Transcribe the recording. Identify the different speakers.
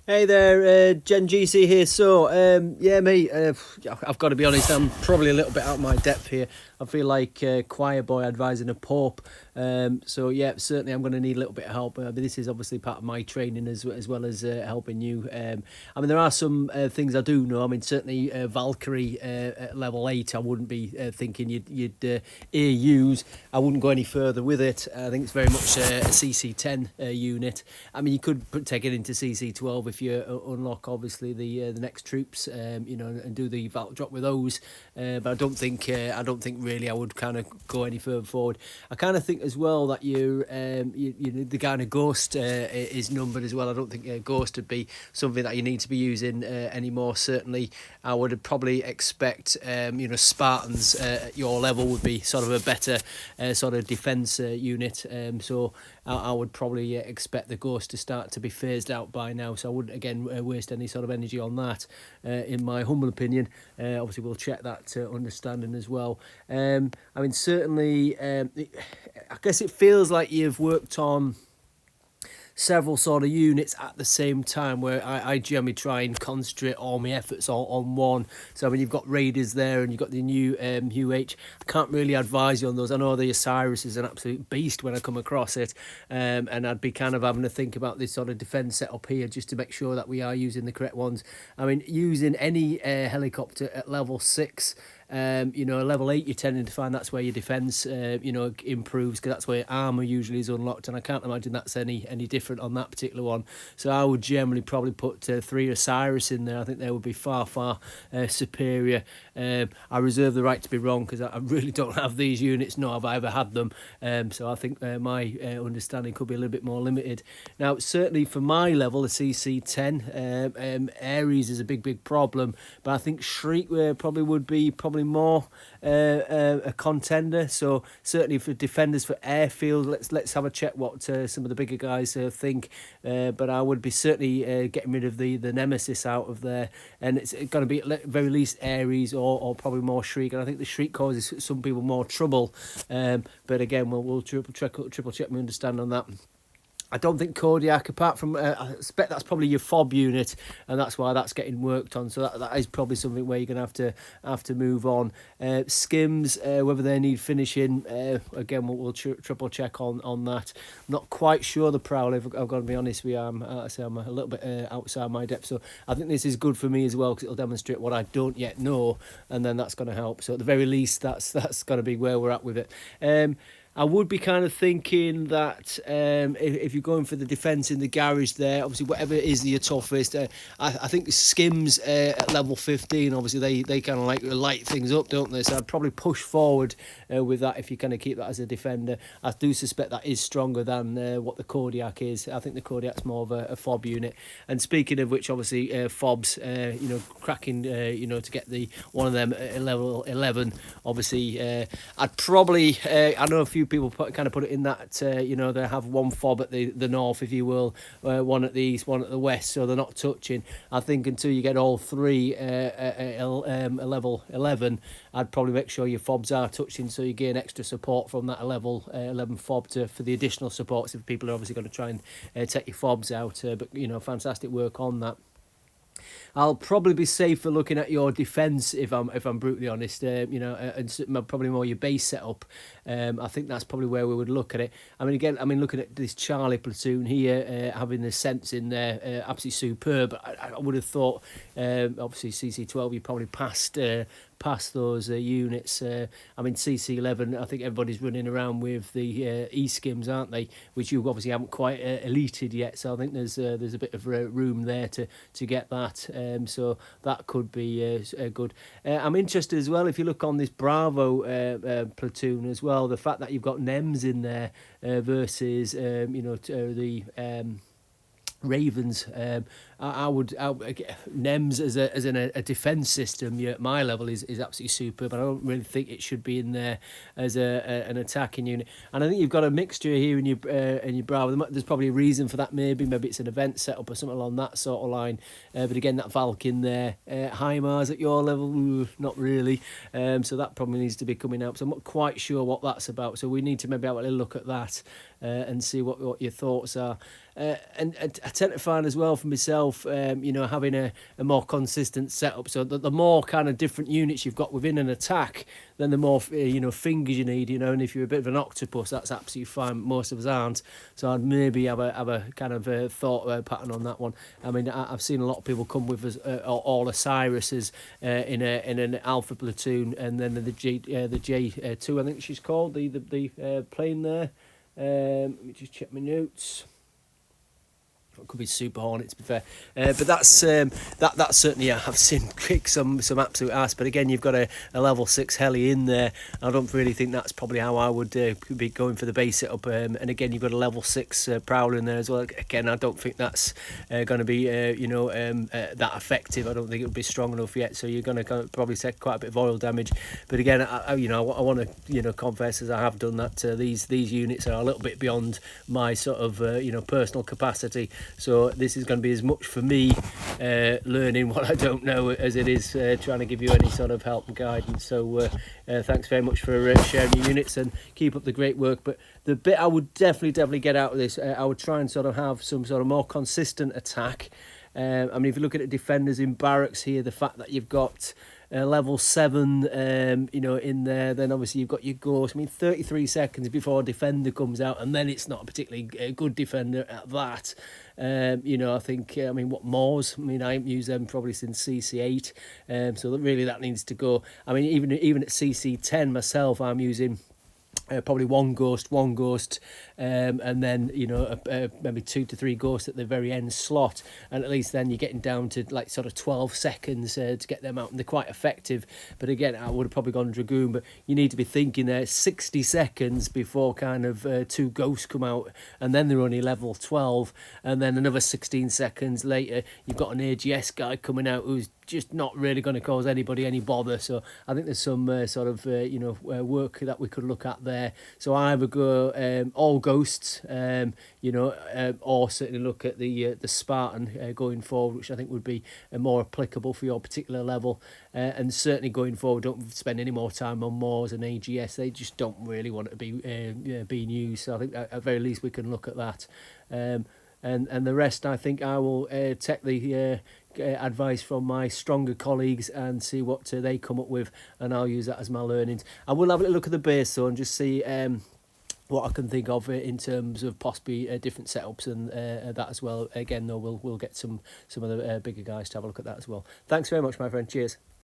Speaker 1: Hey there, Gen GC here. So, yeah, mate, I've got to be honest, I'm probably a little bit out of my depth here. I feel like choir boy advising a pope. So, yeah, certainly I'm going to need a little bit of help. This is obviously part of my training as well as helping you. I mean, there are some things I do know. I mean, certainly Valkyrie at level 8, I wouldn't be thinking you'd use. I wouldn't go any further with it. I think it's very much a CC10 unit. I mean, you could take it into CC12 if you unlock obviously the next troops, and do the vault drop with those. But I don't think really I would kind of go any further forward. I kind of think as well that the kind of ghost is numbered as well. I don't think ghost would be something that you need to be using anymore. Certainly, I would probably expect Spartans at your level would be sort of a better sort of defense unit. So I would probably expect the ghost to start to be phased out by now. So I wouldn't again waste any sort of energy on that. In my humble opinion, obviously we'll check that understanding as well. I mean, certainly, I guess it feels like you've worked on several sort of units at the same time, where I generally try and concentrate all my efforts on one. So I mean, you've got Raiders there and you've got the new UH. I can't really advise you on those. I know the Osiris is an absolute beast when I come across it, and I'd be kind of having to think about this sort of defence setup here just to make sure that we are using the correct ones. I mean, using any helicopter at level 6, level 8, you're tending to find that's where your defence, improves, because that's where your armour usually is unlocked, and I can't imagine that's any different on that particular one. So I would generally probably put 3 Osiris in there. I think they would be far superior. I reserve the right to be wrong, because I really don't have these units, nor have I ever had them. So I think my understanding could be a little bit more limited. Now, certainly for my level, the CC10, Ares is a big problem, but I think Shriek probably would be more a contender. So certainly for defenders for airfield, let's have a check what some of the bigger guys think. But I would be certainly getting rid of the Nemesis out of there, and it's going to be at very least Ares or probably more Shriek. And I think the Shriek causes some people more trouble. But again, we'll triple check my understanding on that. I don't think Kodiak, apart from, I expect that's probably your FOB unit, and that's why that's getting worked on. So that is probably something where you're going to have to move on. Skims, whether they need finishing, again, we'll triple check on that. I'm not quite sure the Prowler, I've got to be honest with you. I'm a little bit outside my depth. So I think this is good for me as well, because it'll demonstrate what I don't yet know, and then that's going to help. So at the very least, that's going to be where we're at with it. I would be kind of thinking that if you're going for the defence in the garage there, obviously whatever is your toughest, I think Skims at level 15, obviously they kind of like light things up, don't they? So I'd probably push forward with that if you kind of keep that as a defender. I do suspect that is stronger than what the Kodiak is. I think the Kodiak's more of a FOB unit. And speaking of which, obviously FOBs, cracking, to get the one of them at level 11, obviously I'd probably, I know a few people put it in that they have one FOB at the north, if you will, one at the east, one at the west, so they're not touching. I think until you get all 3 at level 11, I'd probably make sure your FOBs are touching, so you gain extra support from that level 11 FOB for the additional supports if people are obviously going to try and take your FOBs out. But fantastic work on that. I'll probably be safer looking at your defence if I'm brutally honest. And probably more your base setup. I think that's probably where we would look at it. I mean, again, looking at this Charlie platoon here, having the sense in there, absolutely superb. I would have thought, obviously CC12, you probably passed those units. CC11, I think everybody's running around with the E-skims, aren't they? Which you obviously haven't quite elited yet. So I think there's a bit of room there to get that. So that could be good. I'm interested as well, if you look on this Bravo platoon as well, the fact that you've got NEMS in there versus the Ravens. I would NEMS as a defence system at my level is absolutely super, but I don't really think it should be in there as an attacking unit. And I think you've got a mixture here in your Bravo. There's probably a reason for that. Maybe it's an event setup or something along that sort of line. But again, that Valk in there, HIMARS at your level, not really. So that probably needs to be coming out. So I'm not quite sure what that's about. So we need to maybe have a little look at that. and see what your thoughts are. And I tend to find as well for myself, having a more consistent setup. So the more kind of different units you've got within an attack, then the more fingers you need. And if you're a bit of an octopus, that's absolutely fine. Most of us aren't. So I'd maybe have a kind of thought pattern on that one. I mean, I've seen a lot of people come with all Osiris's in an alpha platoon, and then the J2, I think she's called the plane there. Let me just check my notes. It could be Super Hornet, to be fair, but that's certainly, I've seen kick some absolute ass. But again, you've got a level 6 heli in there. I don't really think that's probably how I would be going for the base setup. And again, you've got a level 6 prowler in there as well. Again, I don't think that's going to be that effective. I don't think it would be strong enough yet. So you're going to probably take quite a bit of oil damage. But again, I want to confess, as I have done, that these units are a little bit beyond my sort of personal capacity. So this is going to be as much for me learning what I don't know as it is trying to give you any sort of help and guidance. So thanks very much for sharing your units, and keep up the great work. But the bit I would definitely get out of this, I would try and sort of have some sort of more consistent attack. I mean, if you look at the defenders in barracks here, the fact that you've got level 7 in there, then obviously you've got your ghost. I mean, 33 seconds before a defender comes out, and then it's not a particularly good defender at that. I think, what Moors, I haven't used them probably since CC8, so that needs to go. I mean, even at CC10 myself, I'm using probably one ghost, and then maybe 2 to 3 ghosts at the very end slot, and at least then you're getting down to like sort of 12 seconds to get them out, and they're quite effective. But again, I would have probably gone Dragoon, but you need to be thinking there 60 seconds before kind of 2 ghosts come out, and then they're only level 12, and then another 16 seconds later you've got an AGS guy coming out who's just not really going to cause anybody any bother. So I think there's some work that we could look at there. So I either go all ghosts, or certainly look at the Spartan going forward, which I think would be more applicable for your particular level. And certainly going forward, don't spend any more time on Moors and AGS. They just don't really want to be being used. So I think at very least we can look at that. And the rest, I think I will take the advice from my stronger colleagues and see what they come up with, and I'll use that as my learnings. I will have a look at the base though and just see what I can think of in terms of possibly different setups and that as well. Again though, we'll get some of the bigger guys to have a look at that as well. Thanks very much, my friend. Cheers.